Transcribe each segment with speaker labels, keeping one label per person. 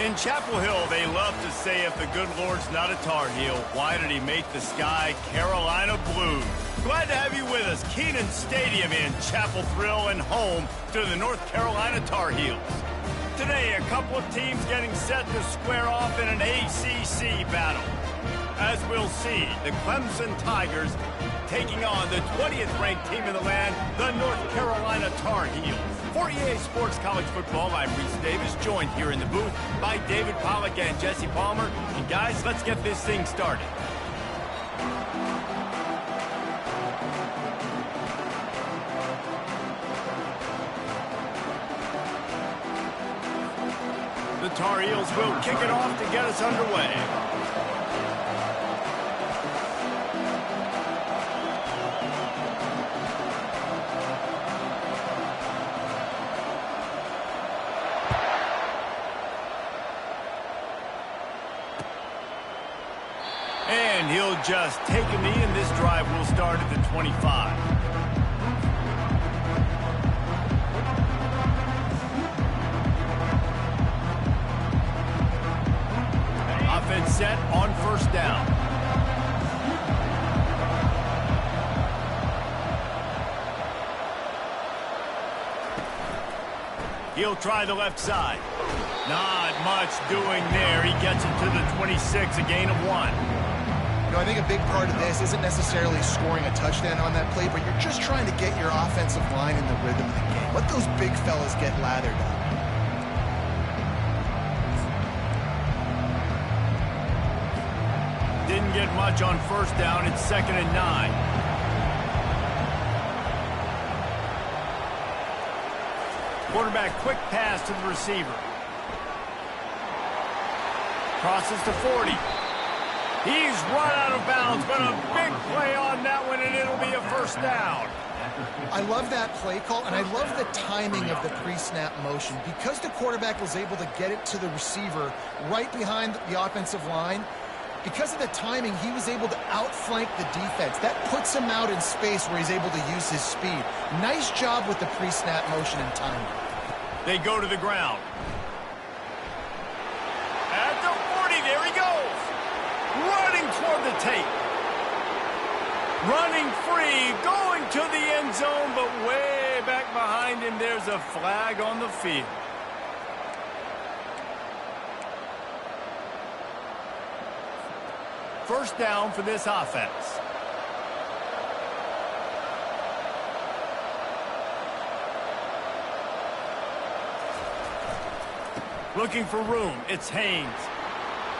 Speaker 1: In Chapel Hill, they love to say if the good Lord's not a Tar Heel, why did he make the sky Carolina blue? Glad to have you with us. Kenan Stadium in Chapel Thrill and home to the North Carolina Tar Heels. Today, a couple of teams getting set to square off in an ACC battle. As we'll see, the Clemson Tigers taking on the 20th ranked team in the land, the North Carolina Tar Heels. For EA Sports College Football, I'm Reese Davis, joined here in the booth by David Pollack and Jesse Palmer. And guys, let's get this thing started. The Tar Heels will kick it off to get us underway. And he'll just take a knee, and this drive will start at the 25. Offense set on first down. He'll try the left side. Not much doing there. He gets it to the 26, a gain of 1.
Speaker 2: I think a big part of this isn't necessarily scoring a touchdown on that play, but you're just trying to get your offensive line in the rhythm of the game. Let those big fellas get lathered up.
Speaker 1: Didn't get much on first down. It's 2nd and 9. Quarterback quick pass to the receiver. Crosses to 40. He's run out of bounds, but a big play on that one, and it'll be a first down.
Speaker 2: I love that play call, and I love the timing of the pre-snap motion. Because the quarterback was able to get it to the receiver right behind the offensive line, because of the timing, he was able to outflank the defense. That puts him out in space where he's able to use his speed. Nice job with the pre-snap motion and timing.
Speaker 1: They go to the ground. At the 40, there he goes. Running toward the tape. Running free, going to the end zone, but way back behind him, there's a flag on the field. First down for this offense. Looking for room, it's Haynes.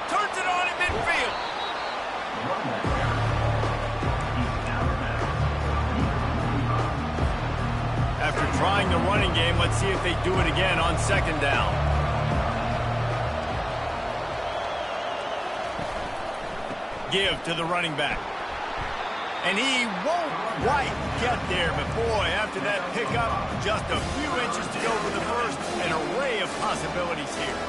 Speaker 1: Turns it on in midfield. After trying the running game, let's see if they do it again on 2nd down. Give to the running back. And he won't quite get there, but boy, after that pickup, just a few inches to go for the first, an array of possibilities here.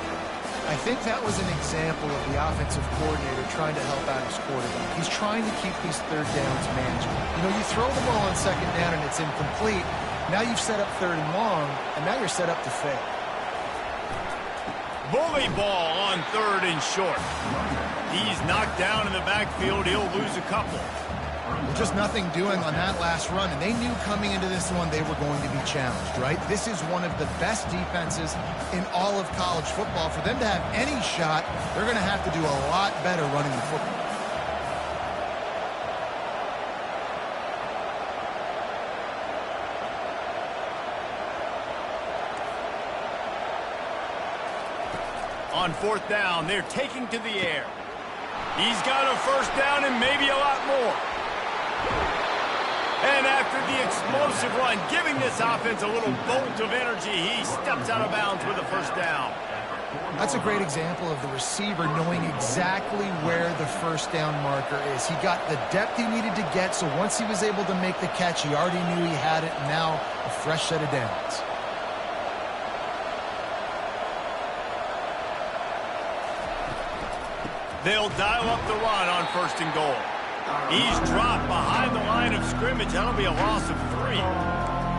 Speaker 2: I think that was an example of the offensive coordinator trying to help out his quarterback. He's trying to keep these third downs manageable. You know, you throw the ball on 2nd down and it's incomplete. Now you've set up 3rd and long, and now you're set up to fail.
Speaker 1: Bully ball on 3rd and short. He's knocked down in the backfield. He'll lose a couple.
Speaker 2: Just nothing doing on that last run, and they knew coming into this one they were going to be challenged, right? This is one of the best defenses in all of college football. For them to have any shot, they're going to have to do a lot better running the football.
Speaker 1: On 4th down, they're taking to the air. He's got a first down and maybe a lot more. And after the explosive run, giving this offense a little bolt of energy, he steps out of bounds with a first down.
Speaker 2: That's a great example of the receiver knowing exactly where the first down marker is. He got the depth he needed to get, so once he was able to make the catch, he already knew he had it, and now a fresh set of downs.
Speaker 1: They'll dial up the run on 1st and goal. He's dropped behind the line of scrimmage. That'll be a loss of 3.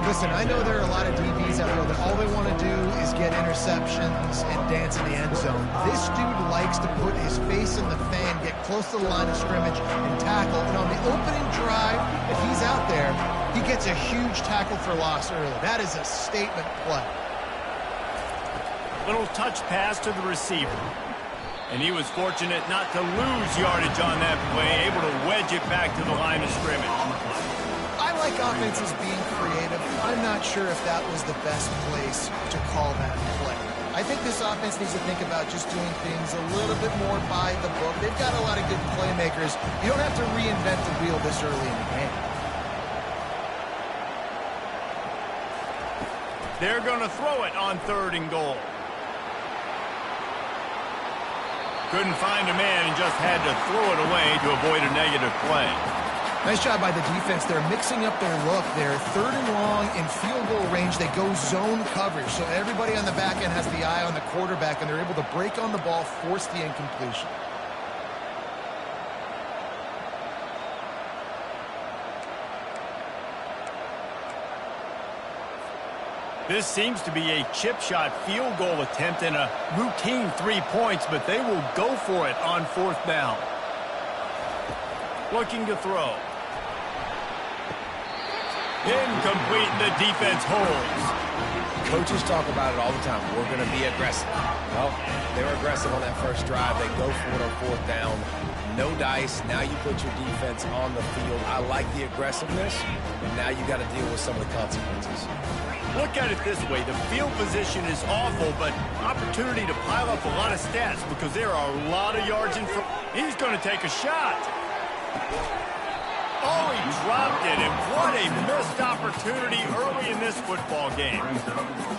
Speaker 2: Listen, I know there are a lot of DBs out there that all they want to do is get intercepted. receptions and dance in the end zone. This dude likes to put his face in the fan, get close to the line of scrimmage, and tackle. And on the opening drive, if he's out there, he gets a huge tackle for loss early. That is a statement play.
Speaker 1: Little touch pass to the receiver. And he was fortunate not to lose yardage on that play, able to wedge it back to the line of scrimmage.
Speaker 2: I like offenses being creative. I'm not sure if that was the best place to call that play. I think this offense needs to think about just doing things a little bit more by the book. They've got a lot of good playmakers. You don't have to reinvent the wheel this early in the game.
Speaker 1: They're going to throw it on 3rd and goal. Couldn't find a man and just had to throw it away to avoid a negative play.
Speaker 2: Nice job by the defense. They're mixing up their look. They're 3rd and long in field goal range. They go zone coverage. So everybody on the back end has the eye on the quarterback, and they're able to break on the ball, force the incompletion.
Speaker 1: This seems to be a chip shot field goal attempt and a routine 3 points, but they will go for it on 4th down. Looking to throw. Incomplete, the defense holds.
Speaker 3: Coaches talk about it all the time. We're going to be aggressive. Well, they were aggressive on that first drive. They go for it on 4th down. No dice. Now you put your defense on the field. I like the aggressiveness, but now you got to deal with some of the consequences.
Speaker 1: Look at it this way. The field position is awful, but opportunity to pile up a lot of stats because there are a lot of yards in front. He's going to take a shot. Oh, he dropped it, and what a missed opportunity early in this football game.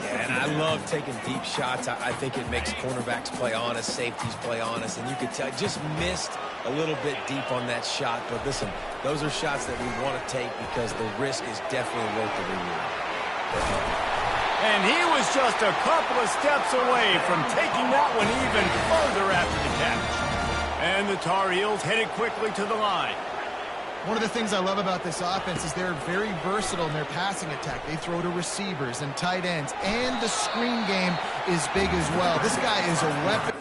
Speaker 3: Yeah, and I love taking deep shots. I think it makes cornerbacks play honest, safeties play honest, and you could tell just missed a little bit deep on that shot. But listen, those are shots that we want to take because the risk is definitely worth the reward.
Speaker 1: And he was just a couple of steps away from taking that one even further after the catch. And the Tar Heels headed quickly to the line.
Speaker 2: One of the things I love about this offense is they're very versatile in their passing attack. They throw to receivers and tight ends, and the screen game is big as well. This guy is a weapon.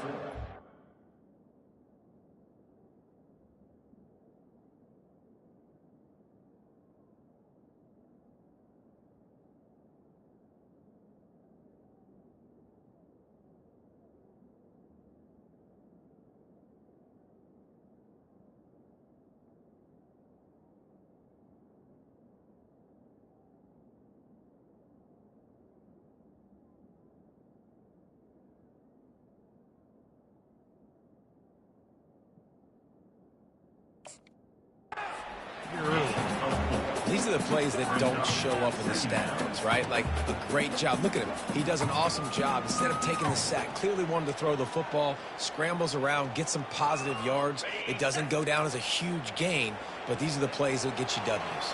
Speaker 3: These are the plays that don't show up in the stats, right? Like a great job. Look at him. He does an awesome job. Instead of taking the sack, clearly wanted to throw the football, scrambles around, get some positive yards. It doesn't go down as a huge gain, but these are the plays that get you W's.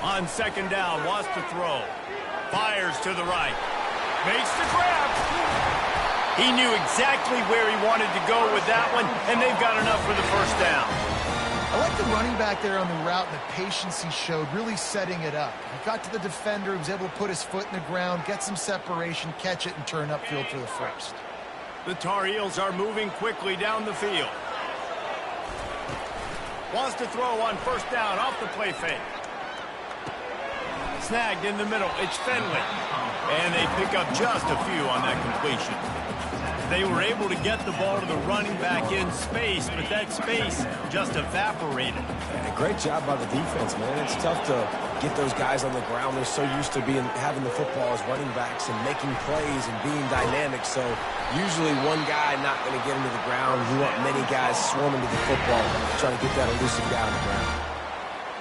Speaker 1: On 2nd down, wants to throw. Fires to the right. Makes the grab. He knew exactly where he wanted to go with that one, and they've got enough for the 1st down.
Speaker 2: I like the running back there on the route and the patience he showed, really setting it up. He got to the defender, he was able to put his foot in the ground, get some separation, catch it, and turn upfield for the 1st.
Speaker 1: The Tar Heels are moving quickly down the field. Wants to throw on 1st down off the play fake. Snagged in the middle. It's Fenley. And they pick up just a few on that completion. They were able to get the ball to the running back in space, but that space just evaporated.
Speaker 3: And a great job by the defense, man. It's tough to get those guys on the ground. They're so used to having the football as running backs and making plays and being dynamic. So usually one guy not going to get into the ground. You want many guys swarming to the football, trying to get that elusive guy on the ground.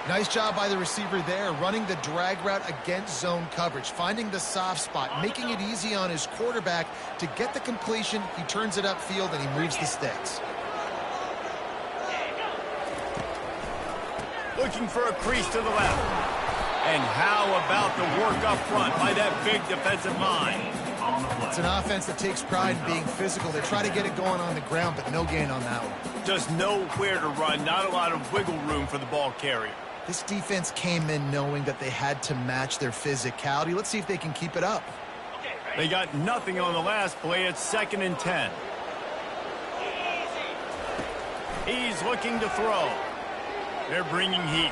Speaker 2: Nice job by the receiver there, running the drag route against zone coverage, finding the soft spot, making it easy on his quarterback to get the completion. He turns it upfield, and he moves the sticks.
Speaker 1: Looking for a crease to the left. And how about the work up front by that big defensive line?
Speaker 2: It's an offense that takes pride in being physical. They try to get it going on the ground, but no gain on that one.
Speaker 1: Just nowhere to run, not a lot of wiggle room for the ball carrier.
Speaker 2: This defense came in knowing that they had to match their physicality. Let's see if they can keep it up.
Speaker 1: They got nothing on the last play. It's 2nd and 10. He's looking to throw. They're bringing heat.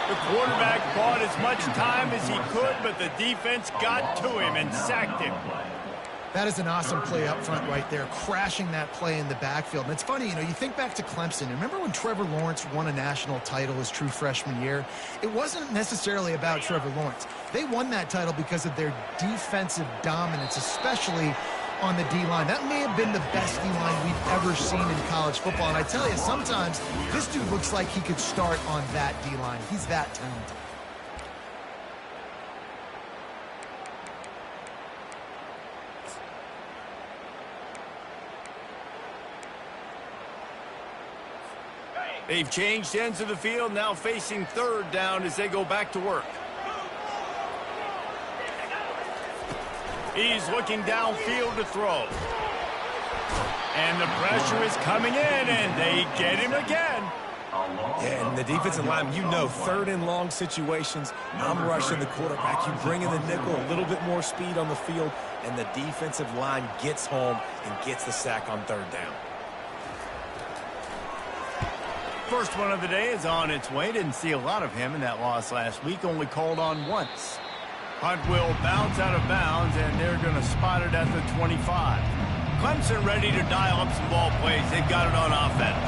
Speaker 1: The quarterback bought as much time as he could, but the defense got to him and sacked him.
Speaker 2: That is an awesome play up front right there, crashing that play in the backfield. And it's funny, you think back to Clemson. Remember when Trevor Lawrence won a national title his true freshman year? It wasn't necessarily about Trevor Lawrence. They won that title because of their defensive dominance, especially on the D-line. That may have been the best D-line we've ever seen in college football. And I tell you, sometimes this dude looks like he could start on that D-line. He's that talented.
Speaker 1: They've changed ends of the field, now facing 3rd down as they go back to work. He's looking downfield to throw. And the pressure is coming in, and they get him again.
Speaker 3: Yeah, and the defensive line, 3rd and long situations, I'm rushing the quarterback. You bring in the nickel, a little bit more speed on the field, and the defensive line gets home and gets the sack on 3rd down.
Speaker 1: First one of the day is on its way. Didn't see a lot of him in that loss last week. Only called on once. Hunt will bounce out of bounds, and they're going to spot it at the 25. Clemson ready to dial up some ball plays. They've got it on offense.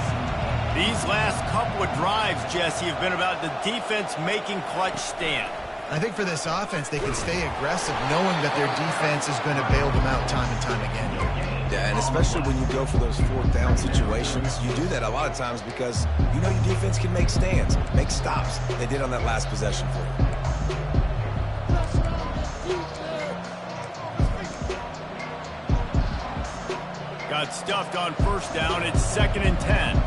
Speaker 1: These last couple of drives, Jesse, have been about the defense making clutch stand.
Speaker 2: I think for this offense, they can stay aggressive knowing that their defense is going to bail them out time and time again.
Speaker 3: Yeah, and especially when you go for those 4th down situations, you do that a lot of times because you know your defense can make stands, make stops. They did on that last possession for you.
Speaker 1: Got stuffed on 1st down. It's 2nd and 10.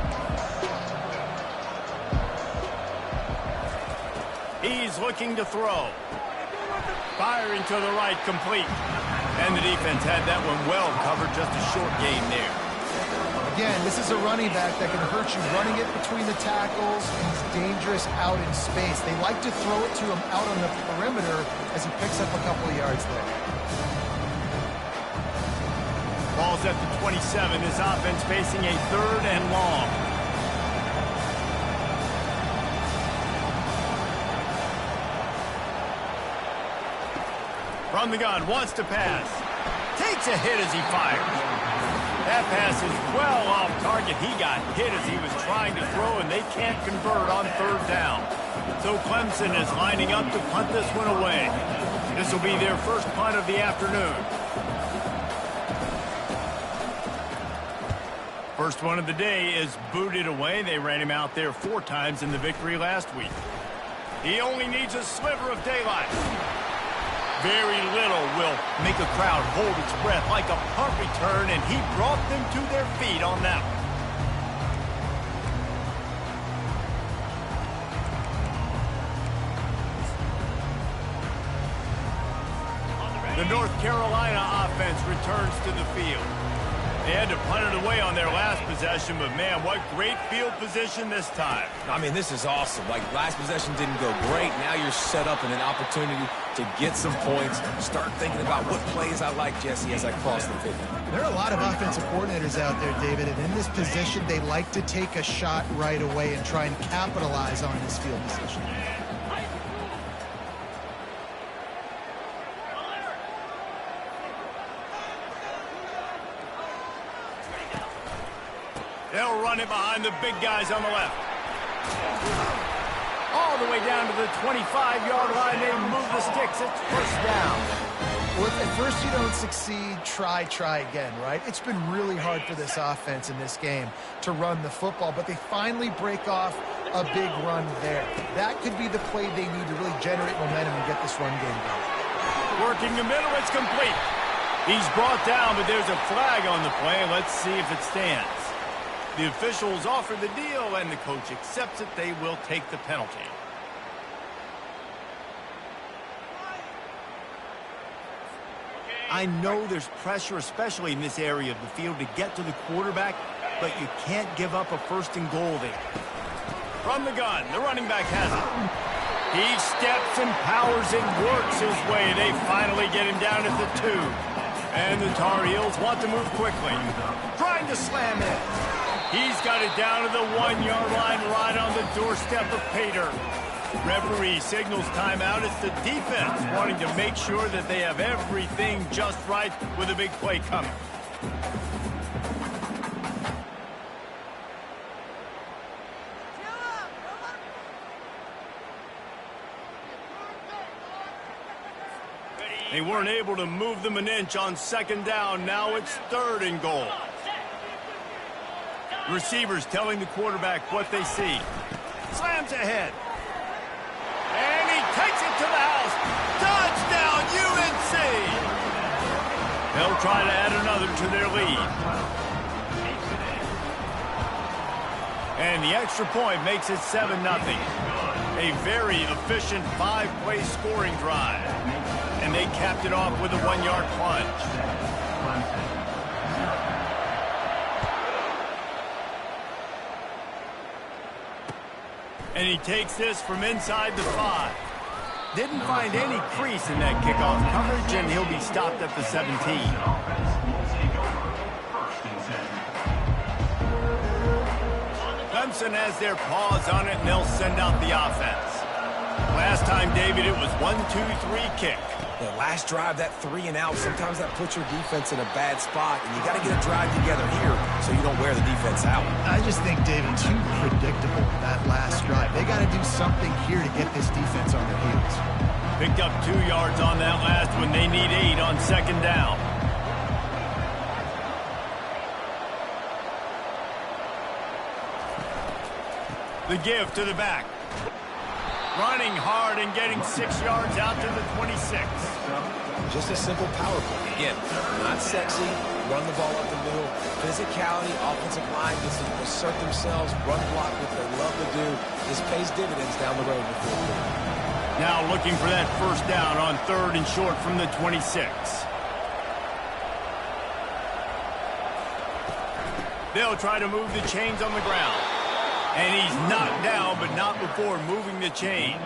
Speaker 1: He's looking to throw. Firing to the right, complete. And the defense had that one well covered, just a short gain there.
Speaker 2: Again, this is a running back that can hurt you running it between the tackles. He's dangerous out in space. They like to throw it to him out on the perimeter as he picks up a couple of yards there.
Speaker 1: Ball's at the 27. This offense facing a 3rd and long. From the gun, wants to pass. Takes a hit as he fires. That pass is well off target. He got hit as he was trying to throw, and they can't convert on 3rd down. So Clemson is lining up to punt this one away. This will be their first punt of the afternoon. First one of the day is booted away. They ran him out there 4 times in the victory last week. He only needs a sliver of daylight. Very little will make a crowd hold its breath like a punt return, and he brought them to their feet on that one. The North Carolina offense returns to the field. They had to punt it away on their last possession, but man, what great field position this time.
Speaker 3: I mean, this is awesome. Like, last possession didn't go great. Now you're set up in an opportunity to get some points. Start thinking about what plays I like, Jesse, as I cross the 50.
Speaker 2: There are a lot of offensive coordinators out there, David, and in this position, they like to take a shot right away and try and capitalize on this field position.
Speaker 1: They'll run it behind the big guys on the left. All the way down to the 25-yard line. They move the sticks. It's 1st down.
Speaker 2: Well, if at first you don't succeed, try again, right? It's been really hard for this offense in this game to run the football, but they finally break off a big run there. That could be the play they need to really generate momentum and get this run game going.
Speaker 1: Working the middle. It's complete. He's brought down, but there's a flag on the play. Let's see if it stands. The officials offer the deal, and the coach accepts it. They will take the penalty. I know there's pressure, especially in this area of the field, to get to the quarterback, but you can't give up a 1st and goal there. From the gun, the running back has it. He steps and powers and works his way. They finally get him down at the 2. And the Tar Heels want to move quickly. Trying to slam it. He's got it down to the 1-yard line right on the doorstep of Pater. Referee signals timeout. It's the defense wanting to make sure that they have everything just right with a big play coming. They weren't able to move them an inch on 2nd down. Now it's 3rd and goal. Receivers telling the quarterback what they see. Slams ahead. And he takes it to the house. Touchdown, UNC! They'll try to add another to their lead. And the extra point makes it 7-0. A very efficient 5-play scoring drive. And they capped it off with a 1-yard plunge. And he takes this from inside the 5. Didn't find any crease in that kickoff coverage, and he'll be stopped at the 17. Clemson has their paws on it, and they'll send out the offense. Last time, David, it was 1-2-3 kick.
Speaker 3: The last drive, that 3 and out, sometimes that puts your defense in a bad spot, and you got to get a drive together here so you don't wear the defense out.
Speaker 2: I just think, David, too predictable, that last drive. They got to do something here to get this defense on their heels.
Speaker 1: Picked up 2 yards on that last one. They need 8 on 2nd down. The give to the back. Running hard and getting 6 yards out to the 26.
Speaker 3: Just a simple power play. Again, not sexy, run the ball up the middle. Physicality, offensive line gets to assert themselves, run block what they love to do. This pays dividends down the road before the game.
Speaker 1: Now looking for that 1st down on 3rd and short from the 26. They'll try to move the chains on the ground. And he's knocked down, but not before moving the chains.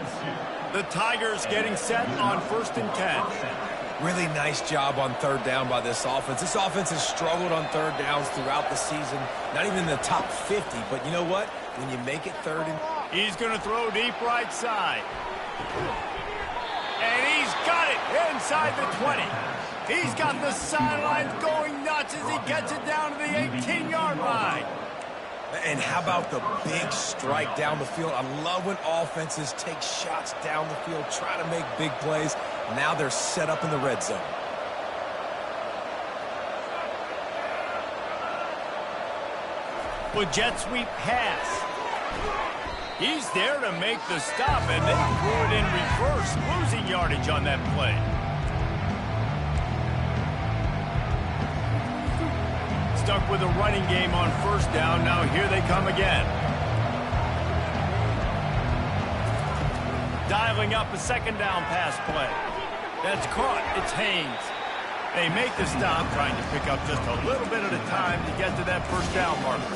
Speaker 1: The Tigers getting set on 1st and 10.
Speaker 3: Really nice job on 3rd down by this offense. This offense has struggled on 3rd downs throughout the season. Not even in the top 50, but you know what? When you make it 3rd and...
Speaker 1: He's going to throw deep right side. And he's got it inside the 20. He's got the sidelines going nuts as he gets it down to the 18-yard line.
Speaker 3: And how about the big strike down the field? I love when offenses take shots down the field, try to make big plays. Now they're set up in the red zone.
Speaker 1: With jet sweep pass. He's there to make the stop, and they threw it in reverse, losing yardage on that play. Stuck with a running game on 1st down. Now here they come again. Dialing up a 2nd down pass play. That's caught. It's Haynes. They make the stop, trying to pick up just a little bit at a time to get to that 1st down marker.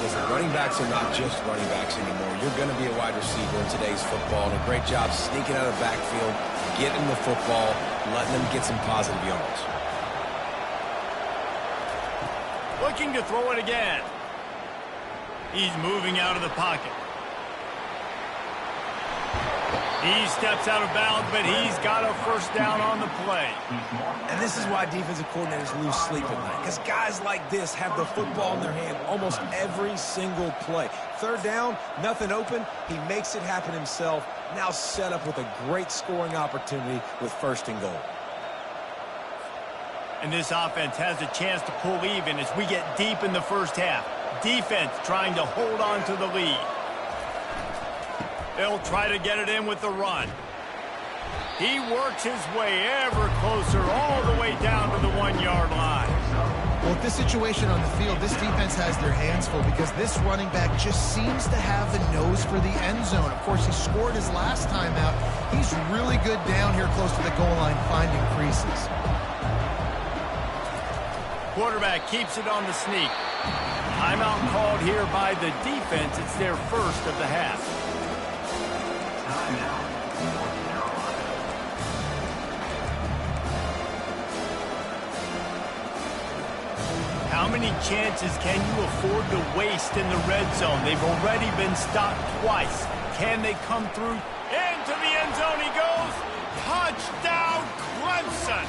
Speaker 3: Listen, running backs are not just running backs anymore. You're going to be a wide receiver in today's football, and a great job sneaking out of the backfield, getting the football, letting them get some positive yards.
Speaker 1: Looking to throw it again. He's moving out of the pocket. He steps out of bounds, but he's got a 1st down on the play.
Speaker 3: And this is why defensive coordinators lose sleep at night, because guys like this have the football in their hand almost every single play. 3rd down, nothing open. He makes it happen himself. Now set up with a great scoring opportunity with 1st and goal.
Speaker 1: And this offense has a chance to pull even as we get deep in the 1st half. Defense trying to hold on to the lead. They'll try to get it in with the run. He works his way ever closer all the way down to the 1-yard line.
Speaker 2: Well, with this situation on the field, this defense has their hands full because this running back just seems to have the nose for the end zone. Of course, he scored his last time out. He's really good down here close to the goal line, finding creases.
Speaker 1: Quarterback keeps it on the sneak. Timeout called here by the defense. It's their first of the half. How many chances can you afford to waste in the red zone? They've already been stopped twice. Can they come through? Into the end zone he goes. Touchdown, Clemson.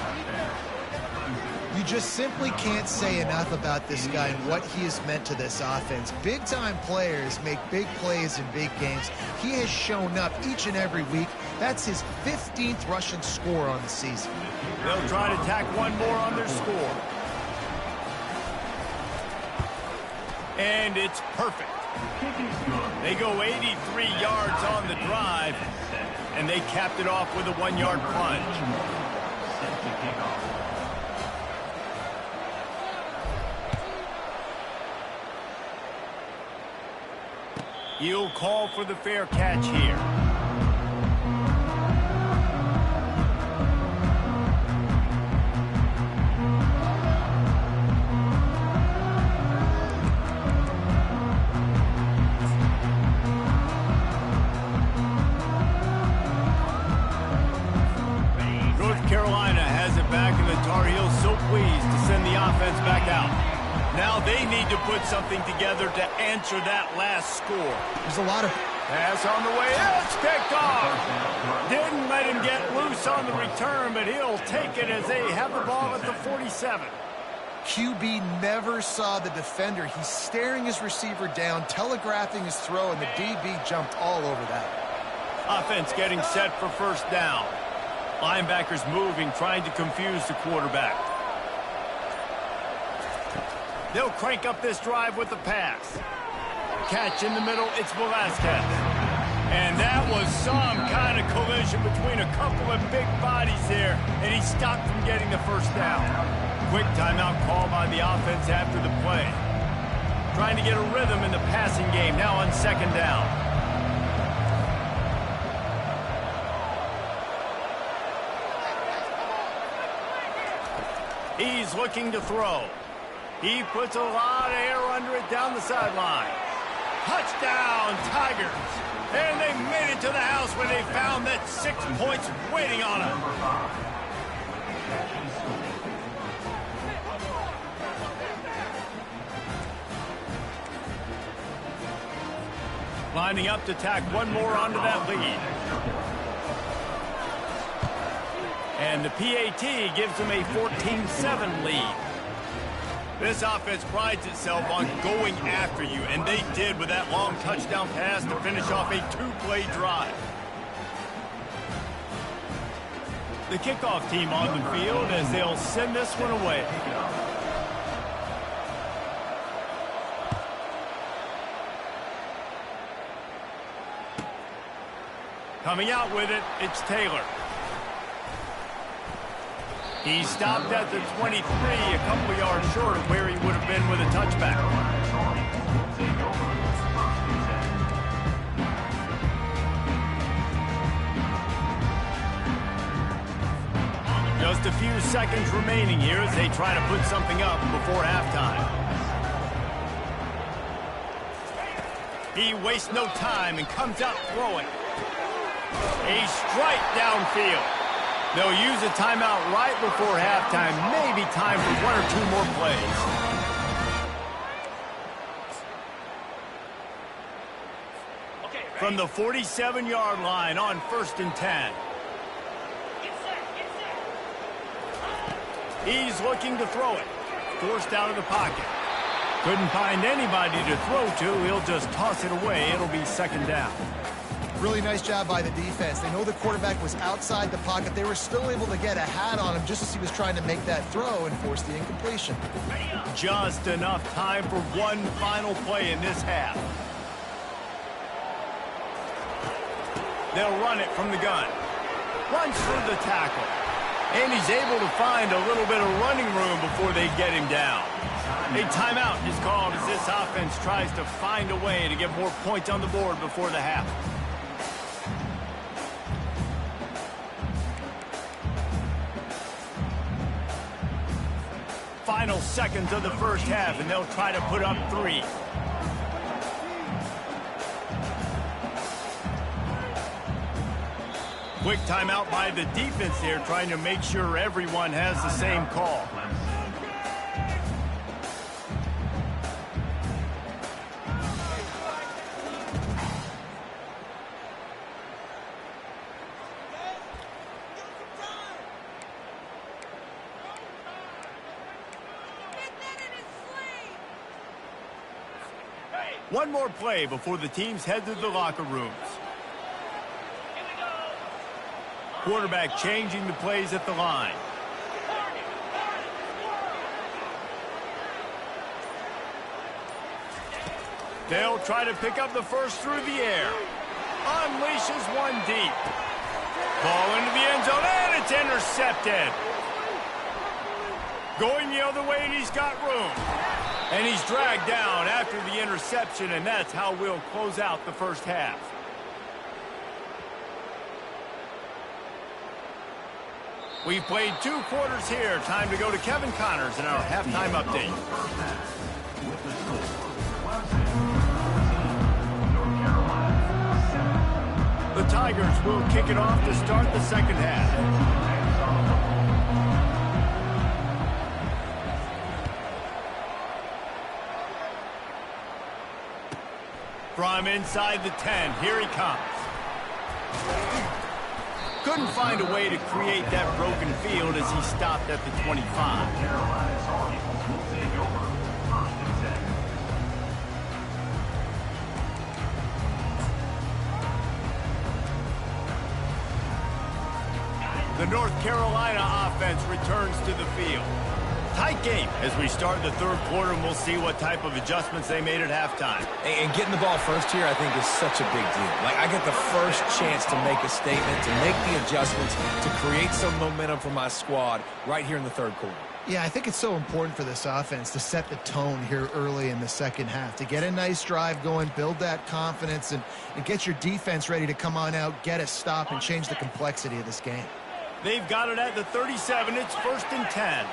Speaker 2: You just simply can't say enough about this guy and what he has meant to this offense. Big-time players make big plays in big games. He has shown up each and every week. That's his 15th rushing score on the season.
Speaker 1: They'll try to tack one more on their score. And it's perfect. They go 83 yards on the drive, and they capped it off with a 1-yard plunge. He'll call for the fair catch here. Now they need to put something together to answer that last score.
Speaker 2: There's a lot of...
Speaker 1: Pass on the way. It's picked off. Didn't let him get loose on the return, but he'll take it as they have the ball at the 47.
Speaker 2: QB never saw the defender. He's staring his receiver down, telegraphing his throw, and the DB jumped all over that.
Speaker 1: Offense getting set for first down. Linebackers moving, trying to confuse the quarterback. They'll crank up this drive with the pass. Catch in the middle, it's Velasquez. And that was some kind of collision between a couple of big bodies there, and he stopped from getting the first down. Quick timeout call by the offense after the play. Trying to get a rhythm in the passing game, now on second down. He's looking to throw. He puts a lot of air under it down the sideline. Touchdown, Tigers. And they made it to the house when they found that 6 points waiting on them. Lining up to tack one more onto that lead. And the PAT gives them a 14-7 lead. This offense prides itself on going after you, and they did with that long touchdown pass to finish off a two-play drive. The kickoff team on the field as they'll send this one away. Coming out with it, it's Taylor. He stopped at the 23, a couple of yards short of where he would have been with a touchback. Just a few seconds remaining here as they try to put something up before halftime. He wastes no time and comes out throwing. A strike downfield. They'll use a timeout right before halftime. Maybe time for one or two more plays. From the 47-yard line on 1st and 10. He's looking to throw it. Forced out of the pocket. Couldn't find anybody to throw to. He'll just toss it away. It'll be second down.
Speaker 2: Really nice job by the defense. They know the quarterback was outside the pocket. They were still able to get a hat on him just as he was trying to make that throw and force the incompletion.
Speaker 1: Just enough time for one final play in this half. They'll run it from the gun. Runs through the tackle. And he's able to find a little bit of running room before they get him down. A timeout is called as this offense tries to find a way to get more points on the board before the half. final seconds of the first half, and they'll try to put up 3. Quick timeout by the defense there, trying to make sure everyone has the same call. One more play before the teams head to the locker rooms. Quarterback changing the plays at the line. They'll try to pick up the first through the air. Unleashes one deep. Ball into the end zone, and it's intercepted. Going the other way, and he's got room. And he's dragged down after the interception, and that's how we'll close out the first half. We've played 2 quarters here. Time to go to Kevin Connors in our halftime update. The Tigers will kick it off to start the second half. From inside the 10, here he comes. Couldn't find a way to create that broken field as he stopped at the 25. The North Carolina offense returns to the field. Tight game as we start the third quarter, and we'll see what type of adjustments they made at halftime.
Speaker 3: And getting the ball first here, I think, is such a big deal. Like, I get the first chance to make a statement, to make the adjustments, to create some momentum for my squad right here in the third quarter.
Speaker 2: Yeah, I think it's so important for this offense to set the tone here early in the second half, to get a nice drive going, build that confidence, and get your defense ready to come on out, get a stop, and change the complexity of this game.
Speaker 1: They've got it at the 37. It's 1st and 10.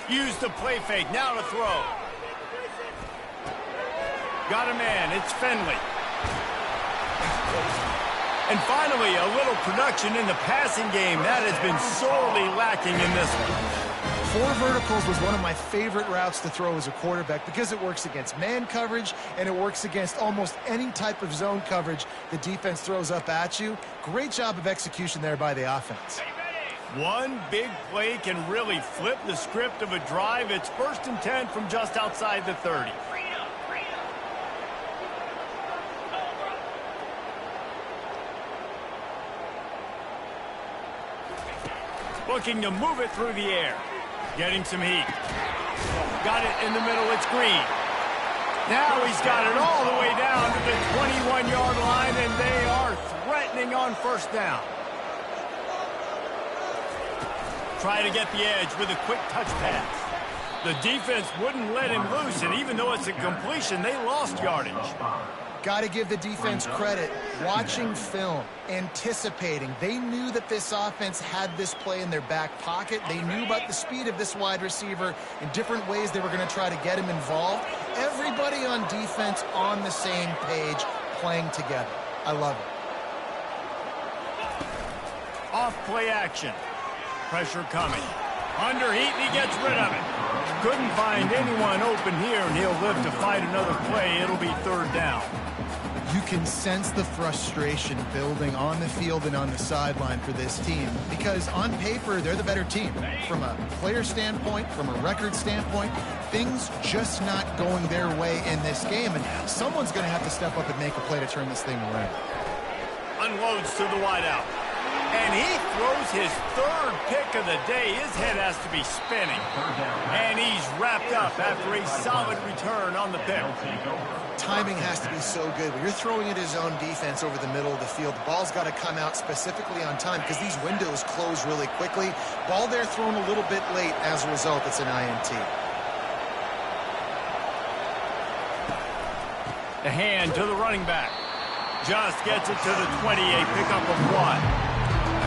Speaker 1: Use the play fake, now to throw. Got a man, it's Finley. And finally, a little production in the passing game. That has been sorely lacking in this one.
Speaker 2: 4 verticals was one of my favorite routes to throw as a quarterback because it works against man coverage and it works against almost any type of zone coverage the defense throws up at you. Great job of execution there by the offense.
Speaker 1: One big play can really flip the script of a drive. It's 1st and 10 from just outside the 30. Looking to move it through the air. Getting some heat. Got it in the middle. It's Green. Now he's got it all the way down to the 21-yard line, and they are threatening on 1st down. Try to get the edge with a quick touch pass. The defense wouldn't let him loose, and even though it's a completion, they lost yardage.
Speaker 2: Got to give the defense credit. Watching film, anticipating. They knew that this offense had this play in their back pocket. They knew about the speed of this wide receiver in different ways they were going to try to get him involved. Everybody on defense on the same page, playing together. I love it.
Speaker 1: Off play action. Pressure coming. Under heat, and he gets rid of it. Couldn't find anyone open here, and he'll live to fight another play. It'll be 3rd down.
Speaker 2: You can sense the frustration building on the field and on the sideline for this team because on paper, they're the better team. From a player standpoint, from a record standpoint, things just not going their way in this game, and someone's going to have to step up and make a play to turn this thing around.
Speaker 1: Unloads to the wideout. And he throws his 3rd pick of the day. His head has to be spinning. And he's wrapped up after a solid return on the pick.
Speaker 2: Timing has to be so good. When you're throwing at his own defense over the middle of the field, the ball's got to come out specifically on time because these windows close really quickly. Ball there thrown a little bit late. As a result, it's an INT.
Speaker 1: The hand to the running back. Just gets it to the 28, pickup of 1.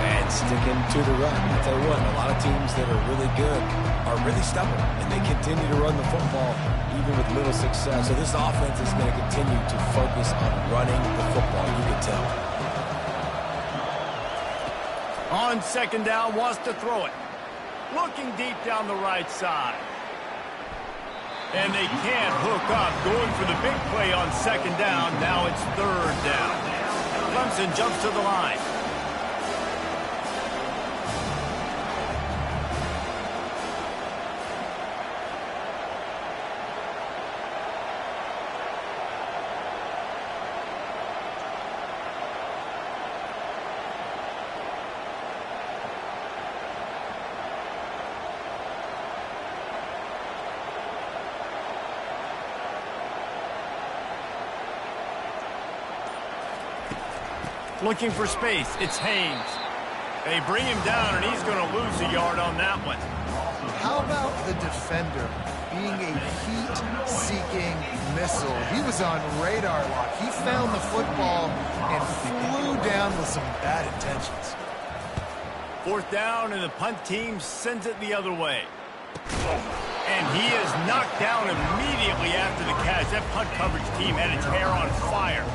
Speaker 3: And sticking to the run. I'll tell you what, a lot of teams that are really good are really stubborn, and they continue to run the football even with little success. So this offense is going to continue to focus on running the football, you can tell.
Speaker 1: On second down, wants to throw it. Looking deep down the right side. And they can't hook up. Going for the big play on second down. Now it's third down. Clemson jumps to the line. Looking for space. It's Haynes. They bring him down, and he's going to lose a yard on that one.
Speaker 2: How about the defender being a heat-seeking missile? He was on radar lock. He found the football and flew down with some bad intentions.
Speaker 1: Fourth down, and the punt team sends it the other way. And he is knocked down immediately after the catch. That punt coverage team had its hair on fire.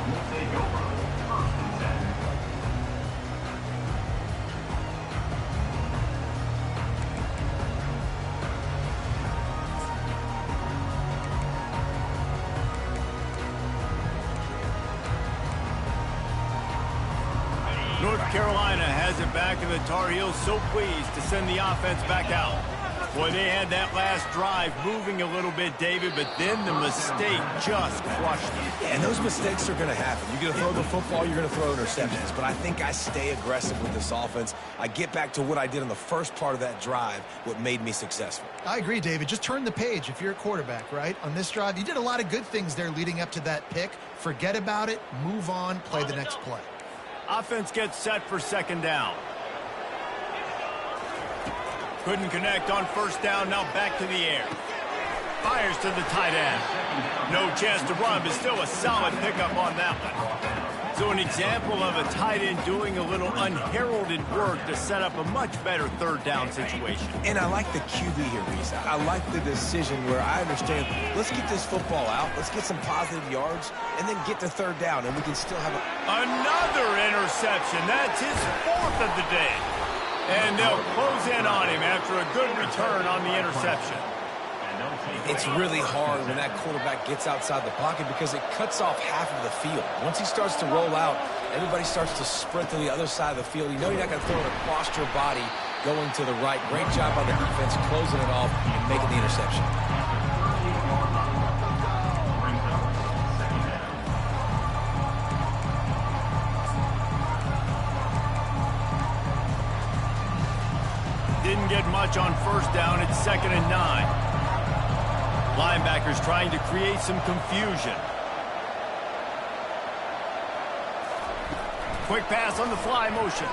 Speaker 1: North Carolina has it back, and the Tar Heels so pleased to send the offense back out. Boy, they had that last drive moving a little bit, David, but then the mistake just crushed them.
Speaker 3: Yeah, and those mistakes are going to happen. You're going to throw the football, you're going to throw interceptions. But I think I stay aggressive with this offense. I get back to what I did on the first part of that drive, what made me successful.
Speaker 2: I agree, David. Just turn the page if you're a quarterback, right? On this drive, you did a lot of good things there leading up to that pick. Forget about it, move on, play the next play.
Speaker 1: Offense gets set for second down. Couldn't connect on first down, now back to the air. Fires to the tight end. No chance to run, but still a solid pickup on that one. So an example of a tight end doing a little unheralded work to set up a much better third down situation.
Speaker 3: And I like the QB here, Reese. I like the decision where I understand, let's get this football out, let's get some positive yards, and then get to third down, and we can still have
Speaker 1: another interception. That's his fourth of the day. And they'll close in on him after a good return on the interception.
Speaker 3: It's really hard when that quarterback gets outside the pocket because it cuts off half of the field. Once he starts to roll out, everybody starts to sprint to the other side of the field. You know you're not going to throw it across your body going to the right. Great job by the defense closing it off and making the interception.
Speaker 1: Didn't get much on first down. It's 2nd and 9. Linebackers trying to create some confusion. Quick pass on the fly motion.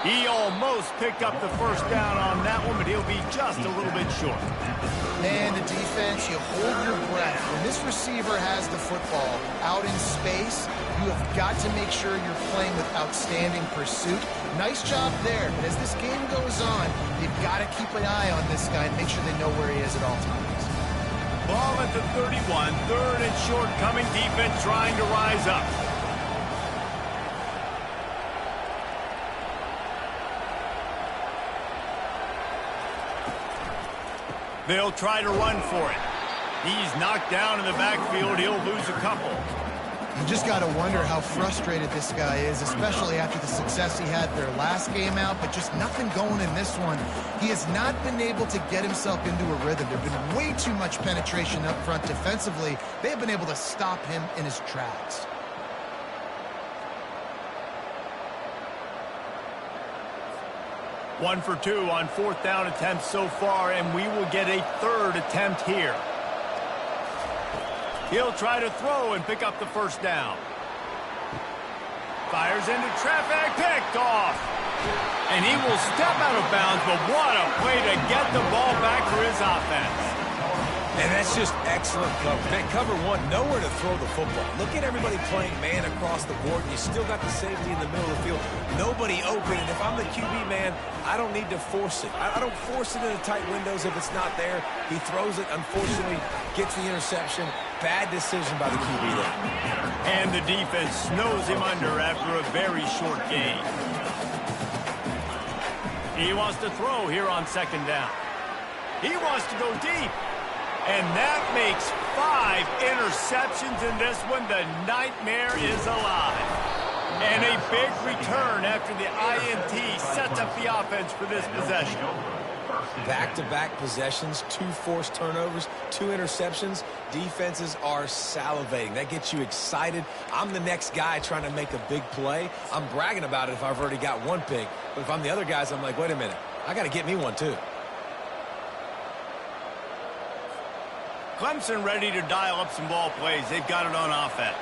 Speaker 1: He almost picked up the first down on that one, but he'll be just a little bit short.
Speaker 2: Man, the defense, you hold your breath. When this receiver has the football out in space, you have got to make sure you're playing with outstanding pursuit. Nice job there, but as this game goes on, they've got to keep an eye on this guy and make sure they know where he is at all times.
Speaker 1: Ball at the 31, 3rd and short, coming defense trying to rise up. They'll try to run for it. He's knocked down in the backfield. He'll lose a couple.
Speaker 2: You just got to wonder how frustrated this guy is, especially after the success he had their last game out, but just nothing going in this one. He has not been able to get himself into a rhythm. There's been way too much penetration up front defensively. They've been able to stop him in his tracks.
Speaker 1: One for 2 on 4th down attempts so far, and we will get a 3rd attempt here. He'll try to throw and pick up the first down. Fires into traffic, picked off. And he will step out of bounds, but what a play to get the ball back for his offense.
Speaker 3: And that's just excellent cover. Man, cover one, nowhere to throw the football. Look at everybody playing man across the board, and you still got the safety in the middle of the field. Nobody open, and if I'm the QB, man, I don't need to force it. I don't force it into tight windows if it's not there. He throws it, unfortunately, gets the interception. Bad decision by the QB there.
Speaker 1: And the defense snows him under after a very short gain. He wants to throw here on second down. He wants to go deep. And that makes 5 interceptions in this one. The nightmare is alive. And a big return after the INT sets up the offense for this possession.
Speaker 3: Back-to-back possessions, 2 forced turnovers, 2 interceptions. Defenses are salivating. That gets you excited. I'm the next guy trying to make a big play. I'm bragging about it if I've already got 1 pick. But if I'm the other guys, I'm like, wait a minute. I got to get me one too.
Speaker 1: Clemson ready to dial up some ball plays. They've got it on offense.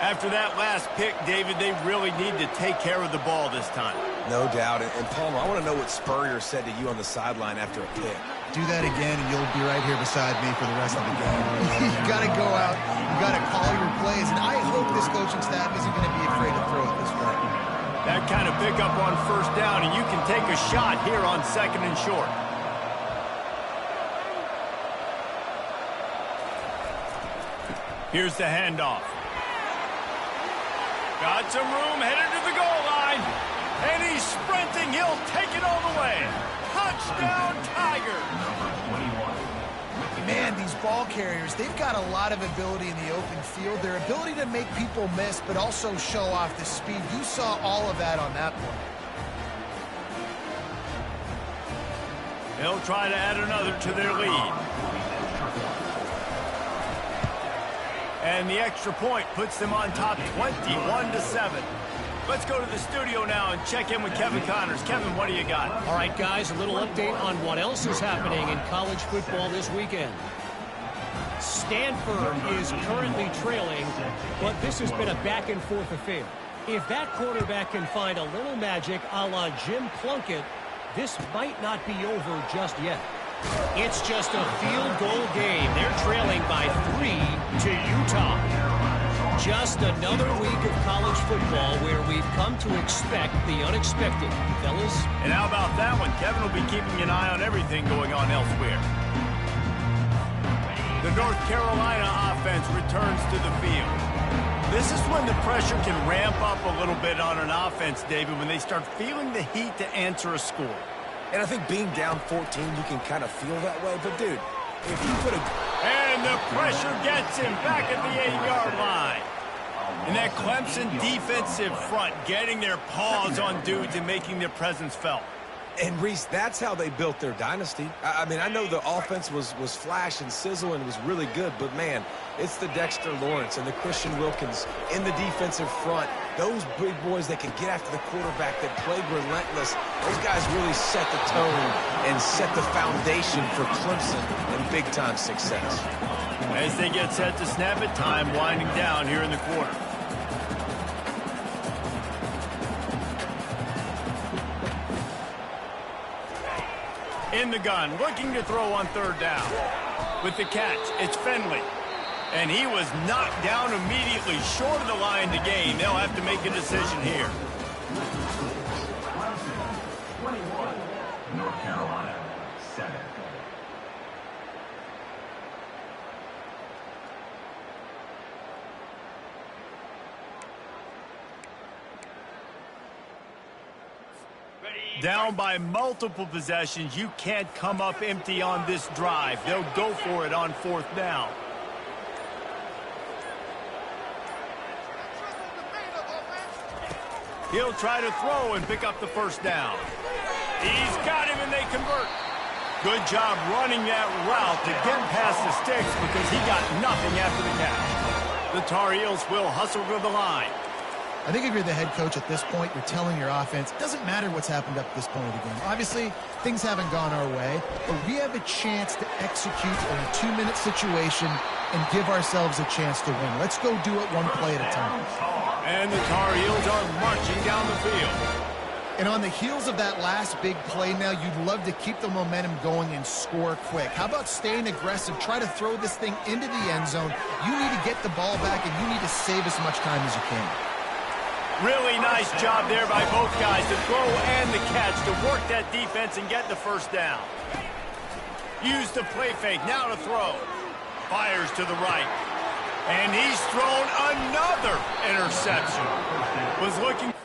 Speaker 1: After that last pick, David, they really need to take care of the ball this time.
Speaker 3: No doubt. And Palmer, I want to know what Spurrier said to you on the sideline after a pick.
Speaker 2: Do that again, and you'll be right here beside me for the rest of the game. You got to go out. You got to call your plays. And I hope this coaching staff isn't going to be afraid to throw it this way.
Speaker 1: That kind of pickup on first down, and you can take a shot here on second and short. Here's the handoff. Got some room, headed to the goal line. And he's sprinting. He'll take it all the way. Touchdown, Tigers.
Speaker 2: Man, these ball carriers, they've got a lot of ability in the open field. Their ability to make people miss, but also show off the speed. You saw all of that on that play.
Speaker 1: They'll try to add another to their lead. And the extra point puts them on top 21-7. Let's go to the studio now and check in with Kevin Connors. Kevin, what do you got?
Speaker 4: All right, guys, a little update on what else is happening in college football this weekend. Stanford is currently trailing, but this has been a back-and-forth affair. If that quarterback can find a little magic a la Jim Plunkett, this might not be over just yet. It's just a field goal game. They're trailing by 3 to Utah. Just another week of college football where we've come to expect the unexpected. Fellas?
Speaker 1: And how about that one? Kevin will be keeping an eye on everything going on elsewhere. The North Carolina offense returns to the field. This is when the pressure can ramp up a little bit on an offense, David, when they start feeling the heat to answer a score.
Speaker 3: And I think being down 14, you can kind of feel that way. But, dude, if you put a...
Speaker 1: And the pressure gets him back at the 8-yard line. And that Clemson defensive front getting their paws on dudes and making their presence felt.
Speaker 3: And, Reese, that's how they built their dynasty. I mean, I know the offense was flash and sizzle and was really good, but, man, it's the Dexter Lawrence and the Christian Wilkins in the defensive front. Those big boys that can get after the quarterback, that play relentless, those guys really set the tone and set the foundation for Clemson and big-time success.
Speaker 1: As they get set to snap it, time winding down here in the quarter. In the gun, looking to throw on third down. With the catch, it's Finley. And he was knocked down immediately short of the line to gain. They'll have to make a decision here.
Speaker 5: 21, North Carolina, 7.
Speaker 1: Down by multiple possessions, you can't come up empty on this drive. They'll go for it on fourth down. He'll try to throw and pick up the first down. He's got him and they convert. Good job running that route to get past the sticks because he got nothing after the catch. The Tar Heels will hustle to the line.
Speaker 2: I think if you're the head coach at this point, you're telling your offense, it doesn't matter what's happened up to this point of the game. Obviously, things haven't gone our way, but we have a chance to execute in a 2-minute situation and give ourselves a chance to win. Let's go do it one play at a time.
Speaker 1: And the Tar Heels are marching down the field.
Speaker 2: And on the heels of that last big play now, you'd love to keep the momentum going and score quick. How about staying aggressive? Try to throw this thing into the end zone. You need to get the ball back, and you need to save as much time as you can.
Speaker 1: Really nice job there by both guys, to throw and the catch, to work that defense and get the first down. Use the play fake, now to throw. Fires to the right. And he's thrown another interception. Was looking